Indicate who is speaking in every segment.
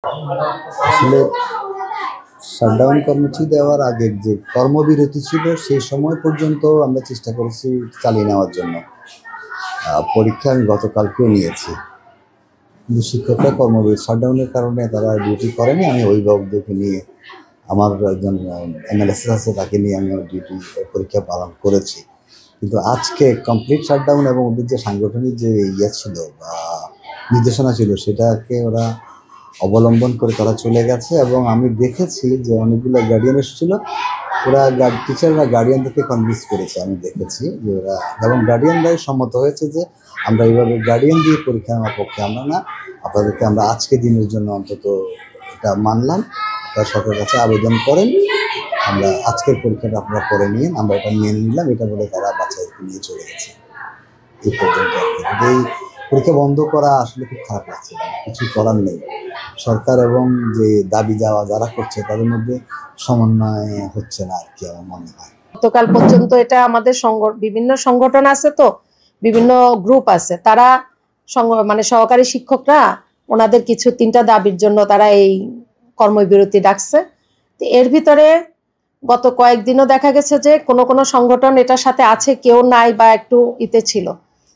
Speaker 1: আসলে শাটডাউন কর্মসূচি দেওয়ার আগের যে কর্মবিরতি ছিল সেই সময় পর্যন্ত আমরা চেষ্টা করেছি চালিয়ে নেওয়ার জন্য। পরীক্ষা আমি গতকালকেও নিয়েছি, কিন্তু শিক্ষকরা কর্মবিরতি শাটডাউনের কারণে তারা ডিউটি করেনি। আমি অভিভাবকদেরকে নিয়ে, আমার একজন এমএলএসএস আছে, তাকে নিয়ে আমি ডিউটি পরীক্ষা পালন করেছি। কিন্তু আজকে কমপ্লিট শাটডাউন এবং ওদের যে সাংগঠনিক যে ছিল বা নির্দেশনা ছিল সেটাকে ওরা অবলম্বন করে তারা চলে গেছে। এবং আমি দেখেছি যে অনেকগুলো গার্ডিয়ান এসেছিলো, ওরা টিচাররা গার্ডিয়ানদেরকে কনভিন্স করেছে। আমি দেখেছি যে ওরা, এবং গার্ডিয়ানরাই সম্মত হয়েছে যে আমরা এইভাবে গার্ডিয়ান দিয়ে পরীক্ষা নেওয়ার পক্ষে আমরা না, আপনাদেরকে আমরা আজকে দিনের জন্য অন্তত এটা মানলাম, আপনারা সরকারের কাছে আবেদন করেন, আমরা আজকের পরীক্ষাটা আপনারা পরে নিয়ে আমরা এটা মেনে নিলাম, এটা বলে তারা বাচ্চাদেরকে নিয়ে চলে গেছে। এই পর্যন্ত এই পরীক্ষা বন্ধ করা আসলে খুব খারাপ লাগছে, কিছু করার নেই। সরকার এবং যে দাবি যাওয়া যারা করছে তাদের মধ্যে সমন্বয় হচ্ছে না আর কি, আমার মনে হয়।
Speaker 2: গতকাল পর্যন্ত এটা আমাদের বিভিন্ন সংগঠন আছে, তো বিভিন্ন গ্রুপ আছে, তারা মানে সহকারী শিক্ষকরা ওনাদের কিছু 3টা দাবির জন্য তারা এই কর্মবিরতি ডাকছে। তো এর ভিতরে গত কয়েকদিনও দেখা গেছে যে কোনো সংগঠন এটার সাথে আছে, কেউ নাই বা একটু ইতে ছিল।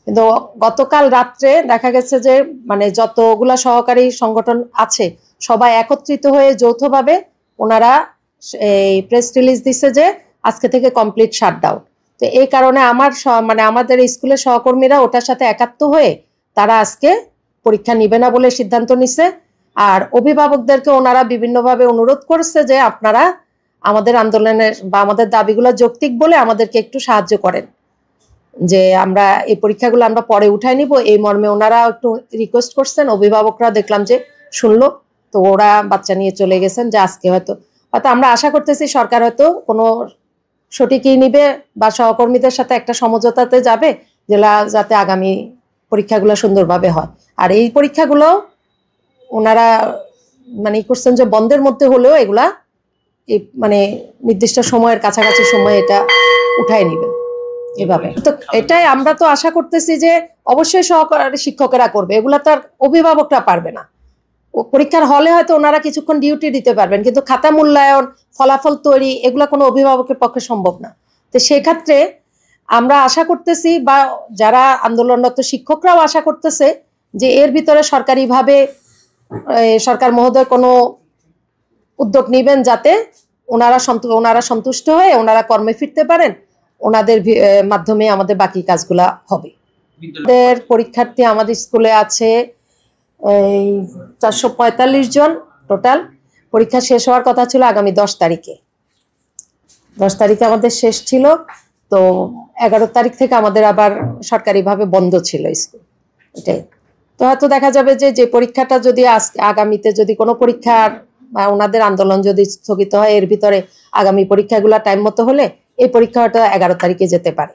Speaker 2: কিন্তু গতকাল রাত্রে দেখা গেছে যে মানে যতগুলা সহকারী সংগঠন আছে সবাই একত্রিত হয়ে যৌথভাবে ওনারা এই প্রেস রিলিজ দিচ্ছে যে আজকে থেকে কমপ্লিট শাটডাউন। তো এই কারণে মানে আমাদের স্কুলের সহকর্মীরা ওটার সাথে একাত্ম হয়ে তারা আজকে পরীক্ষা নিবে না বলে সিদ্ধান্ত নিছে। আর অভিভাবকদেরকে ওনারা বিভিন্নভাবে অনুরোধ করছে যে আপনারা আমাদের আন্দোলনের বা আমাদের দাবিগুলো যৌক্তিক বলে আমাদেরকে একটু সাহায্য করেন, যে আমরা এই পরীক্ষাগুলো আমরা পরে উঠাই নিব, এই মর্মে ওনারা একটু রিকোয়েস্ট করছেন। অভিভাবকরা দেখলাম যে শুনলো, তো ওরা বাচ্চা নিয়ে চলে গেছেন। যে আজকে হয়তো আমরা আশা করতেছি সরকার হয়তো কোনো সঠিকই নিবে বা সহকর্মীদের সাথে একটা সমঝোতাতে যাবে যেটা যাতে আগামী পরীক্ষাগুলো সুন্দরভাবে হয়। আর এই পরীক্ষাগুলো ওনারা মানে করছেন যে বন্ধের মধ্যে হলেও এগুলা মানে নির্দিষ্ট সময়ের কাছাকাছি সময় এটা উঠায় নিবেন এভাবে। তো এটাই আমরা তো আশা করতেছি যে অবশ্যই সহকারী শিক্ষকেরা করবে, এগুলা তো আর অভিভাবকরা পারবে না। পরীক্ষার হলে হয়তো ওনারা কিছুক্ষণ ডিউটি দিতে পারবেন, কিন্তু খাতা মূল্যায়ন, ফলাফল তৈরি এগুলা কোনো অভিভাবকের পক্ষে সম্ভব না। তো সেক্ষেত্রে আমরা আশা করতেছি বা যারা আন্দোলনরত শিক্ষকরাও আশা করতেছে যে এর ভিতরে সরকারিভাবে সরকার মহোদয় কোনো উদ্যোগ নেবেন যাতে ওনারা সন্তুষ্ট হয়ে ওনারা কর্মে ফিরতে পারেন। ওনাদের মাধ্যমে আমাদের বাকি কাজগুলা হবে। আমাদের পরীক্ষার্থী আমাদের স্কুলে আছে 445 জন টোটাল। পরীক্ষা শেষ হওয়ার কথা ছিল আগামী 10 তারিখে। 10 তারিখে আমাদের শেষ ছিল, তো 11 তারিখ থেকে আমাদের আবার সরকারিভাবে বন্ধ ছিল স্কুল। এটাই তো হয়তো দেখা যাবে যে পরীক্ষাটা যদি আগামীতে যদি কোনো পরীক্ষার বা ওনাদের আন্দোলন যদি স্থগিত হয়, এর ভিতরে আগামী পরীক্ষাগুলো টাইম মতো হলে এই পরীক্ষাটা 11 তারিখে যেতে পারে।